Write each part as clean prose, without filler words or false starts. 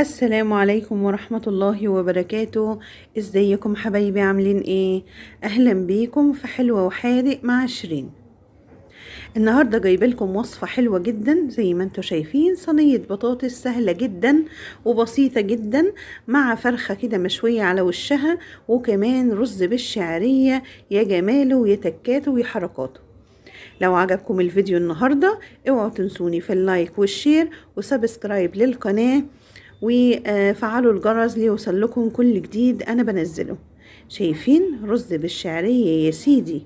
السلام عليكم ورحمة الله وبركاته. ازيكم حبايبي، عاملين ايه؟ اهلا بيكم في حلوة وحادق مع شيرين. النهاردة جايبه لكم وصفة حلوة جدا، زي ما انتوا شايفين صينية بطاطس سهلة جدا وبسيطة جدا، مع فرخة كده مشوية على وشها، وكمان رز بالشعرية. يا جماله ويا تكاته ويا حركاته. لو عجبكم الفيديو النهاردة اوعوا تنسوني في اللايك والشير وسبسكرايب للقناة، وفعلوا الجرس ليوصل لكم كل جديد انا بنزله. شايفين رز بالشعرية يا سيدي؟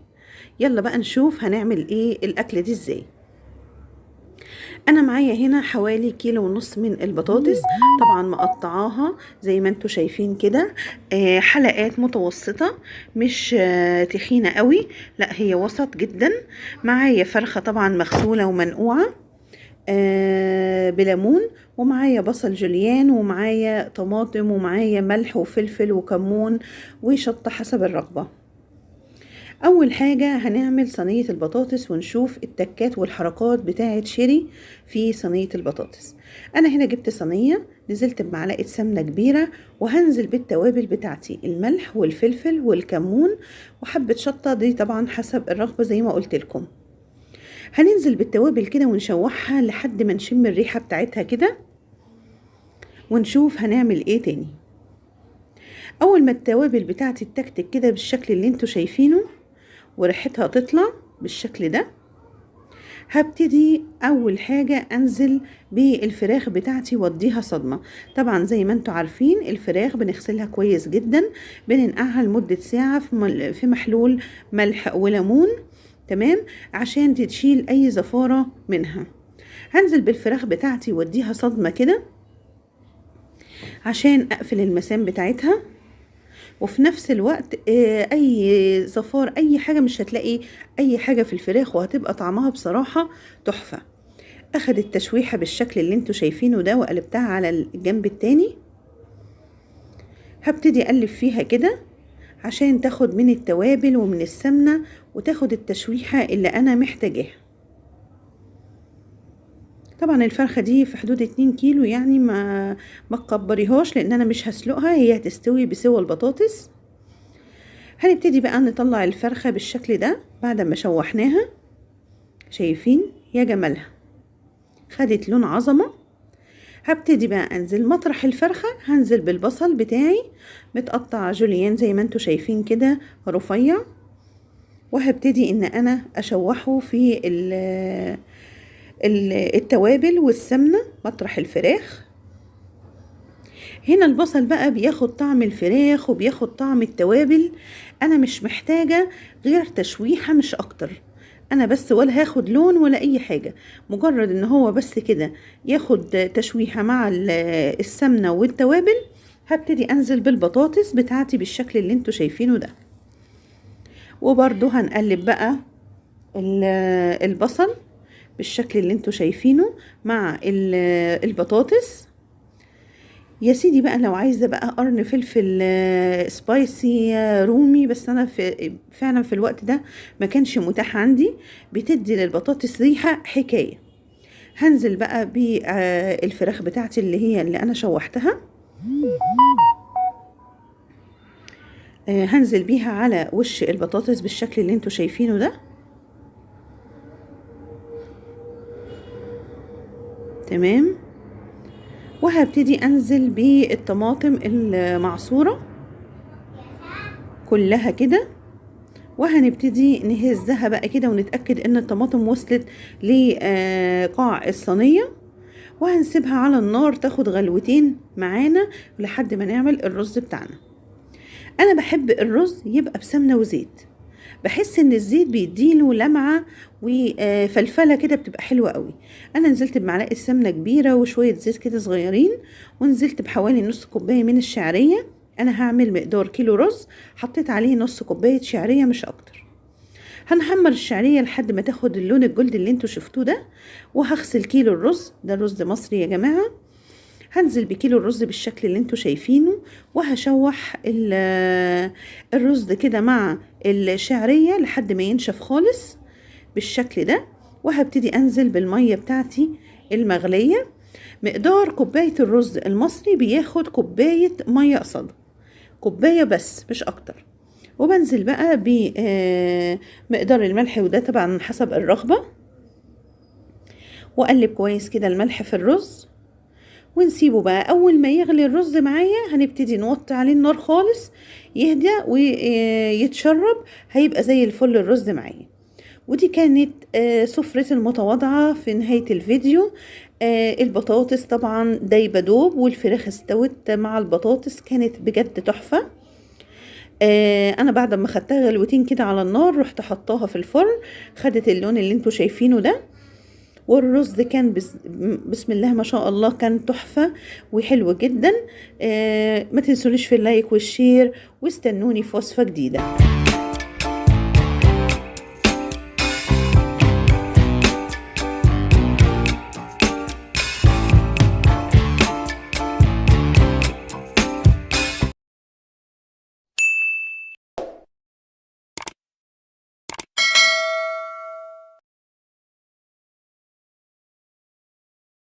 يلا بقى نشوف هنعمل ايه الاكلة دي ازاي. انا معايا هنا حوالي 1.5 كيلو من البطاطس، طبعا مقطعاها زي ما انتوا شايفين كده، حلقات متوسطة، مش تخينة قوي، لا هي وسط جدا. معايا فرخة طبعا مغسولة ومنقوعة بليمون، ومعايا بصل جوليان، ومعايا طماطم، ومعايا ملح وفلفل وكمون وشطة حسب الرغبة. اول حاجة هنعمل صينية البطاطس ونشوف التكات والحركات بتاعة شيري في صينية البطاطس. انا هنا جبت صينية، نزلت بمعلقة سمنة كبيرة، وهنزل بالتوابل بتاعتي، الملح والفلفل والكمون وحبة شطة، دي طبعا حسب الرغبة زي ما قلت لكم. هننزل بالتوابل كده ونشوحها لحد ما نشم الريحة بتاعتها كده، ونشوف هنعمل ايه تاني. اول ما التوابل بتاعتي تتكتك كده بالشكل اللي انتوا شايفينه وريحتها تطلع بالشكل ده، هبتدي اول حاجة انزل بالفراخ بتاعتي واديها صدمة. طبعا زي ما انتوا عارفين الفراخ بنغسلها كويس جدا، بننقعها لمدة ساعة في محلول ملح وليمون، تمام، عشان تشيل اي زفارة منها. هنزل بالفراخ بتاعتي واديها صدمة كده عشان اقفل المسام بتاعتها، وفي نفس الوقت اي زفار اي حاجة مش هتلاقي اي حاجة في الفراخ، وهتبقى طعمها بصراحة تحفة. اخدت تشويحة بالشكل اللي انتوا شايفينه ده، وقلبتها على الجنب التاني. هبتدي اقلب فيها كده عشان تاخد من التوابل ومن السمنة، وتاخد التشويحة اللي انا محتاجاها. طبعا الفرخة دي في حدود 2 كيلو، يعني ما تكبريهاش، لان انا مش هسلقها، هي هتستوي بسوى البطاطس. هنبتدي بقى نطلع الفرخة بالشكل ده بعد ما شوحناها. شايفين يا جمالها، خدت لون عظمة. هبتدي بقى انزل مطرح الفرخة، هنزل بالبصل بتاعي متقطع جوليان زي ما انتوا شايفين كده رفيع، وهبتدي ان انا اشوحه في التوابل والسمنة مطرح الفراخ. هنا البصل بقى بياخد طعم الفراخ وبياخد طعم التوابل، انا مش محتاجة غير تشويحة مش اكتر. انا بس ولا هاخد لون ولا اي حاجة، مجرد ان هو بس كده ياخد تشويحة مع السمنة والتوابل. هبتدي انزل بالبطاطس بتاعتي بالشكل اللي انتوا شايفينه ده، وبرضو هنقلب بقى البصل بالشكل اللي انتوا شايفينه مع البطاطس. يا سيدي بقى لو عايزه بقى قرن فلفل سبايسي رومي، بس انا فعلا في الوقت ده ما كانش متاح عندي، بتدي للبطاطس ريحه حكايه. هنزل بقى بالفراخ بتاعتي اللي انا شوحتها، هنزل بيها على وش البطاطس بالشكل اللي انتوا شايفينه ده، تمام. وهبتدي انزل بالطماطم المعصوره كلها كده، وهنبتدي نهزها بقى كده ونتأكد ان الطماطم وصلت لقاع الصينية، وهنسيبها على النار تاخد غلوتين معانا لحد ما نعمل الرز بتاعنا. انا بحب الرز يبقى بسمنة وزيت، بحس ان الزيت بيديله لمعة وفلفلة كده بتبقى حلوة قوي. انا نزلت بمعلقة سمنة كبيرة وشوية زيت كده صغيرين، ونزلت بحوالي نص كوباية من الشعرية. انا هعمل مقدار كيلو رز، حطيت عليه نص كوباية شعرية مش اكتر. هنحمر الشعرية لحد ما تاخد اللون الجلد اللي انتوا شفتوه ده، وهغسل كيلو الرز ده، رز مصري يا جماعة. هنزل بكيلو الرز بالشكل اللي انتوا شايفينه، وهشوح الرز كده مع الشعرية لحد ما ينشف خالص بالشكل ده. وهبتدي انزل بالمية بتاعتي المغلية، مقدار كوباية الرز المصري بياخد كوباية مية قصادها، كوباية بس مش اكتر. وبنزل بقى بمقدار الملح، وده طبعا حسب الرغبة. واقلب كويس كده الملح في الرز، ونسيبه بقى. اول ما يغلي الرز معايا هنبتدي نوطي عليه النار خالص، يهدى ويتشرب، هيبقى زي الفل الرز معايا. ودي كانت سفرة المتواضعة في نهاية الفيديو. البطاطس طبعا دايبة دوب، والفراخ استوت مع البطاطس، كانت بجد تحفة. انا بعد ما خدتها غلوتين كده على النار رحت حطاها في الفرن، خدت اللون اللي انتوا شايفينه ده. والرز كان بسم الله ما شاء الله كان تحفة وحلو جدا. ما تنسونيش في اللايك والشير، واستنوني في وصفة جديدة.